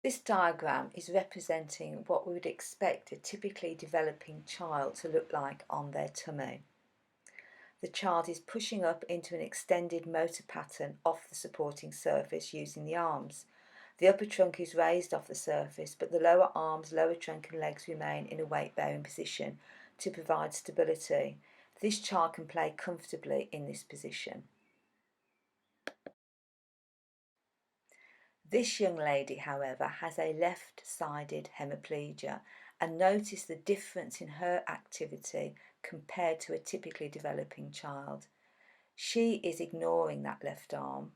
This diagram is representing what we would expect a typically developing child to look like on their tummy. The child is pushing up into an extended motor pattern off the supporting surface using the arms. The upper trunk is raised off the surface, but the lower arms, lower trunk and legs remain in a weight-bearing position to provide stability. This child can play comfortably in this position. This young lady, however, has a left-sided hemiplegia, and notice the difference in her activity compared to a typically developing child. She is ignoring that left arm.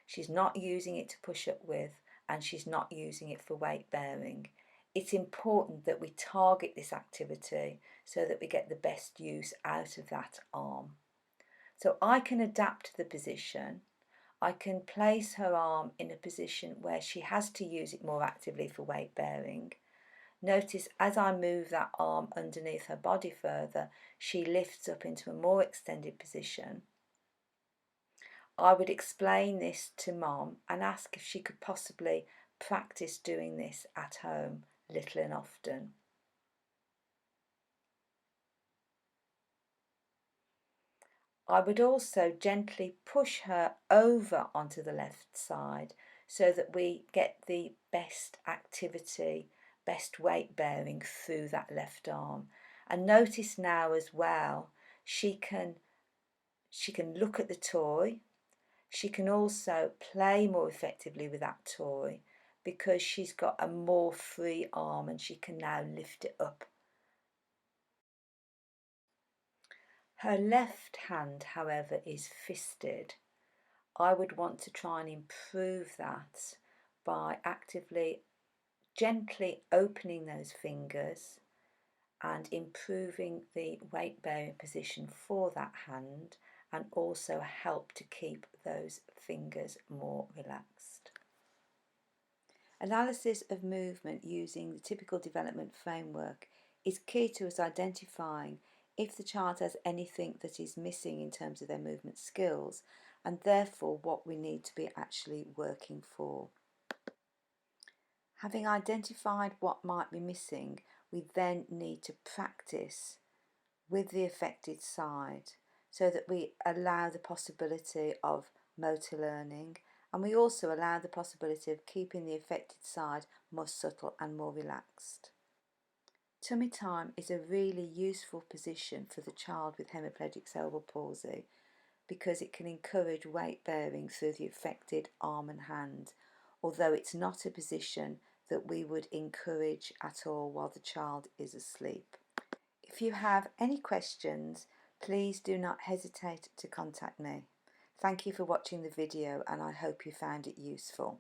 She's not using it to push up with, and she's not using it for weight bearing. It's important that we target this activity so that we get the best use out of that arm. So I can adapt the position. I can place her arm in a position where she has to use it more actively for weight bearing. Notice as I move that arm underneath her body further, she lifts up into a more extended position. I would explain this to Mom and ask if she could possibly practice doing this at home little and often. I would also gently push her over onto the left side so that we get the best activity, best weight bearing through that left arm. And notice now as well, she can look at the toy. She can also play more effectively with that toy because she's got a more free arm and she can now lift it up. Her left hand, however, is fisted. I would want to try and improve that by actively, gently opening those fingers and improving the weight bearing position for that hand, and also help to keep those fingers more relaxed. Analysis of movement using the typical development framework is key to us identifying if the child has anything that is missing in terms of their movement skills, and therefore what we need to be actually working for. Having identified what might be missing, we then need to practice with the affected side so that we allow the possibility of motor learning, and we also allow the possibility of keeping the affected side more subtle and more relaxed. Tummy time is a really useful position for the child with hemiplegic cerebral palsy because it can encourage weight bearing through the affected arm and hand, although it's not a position that we would encourage at all while the child is asleep. If you have any questions, please do not hesitate to contact me. Thank you for watching the video and I hope you found it useful.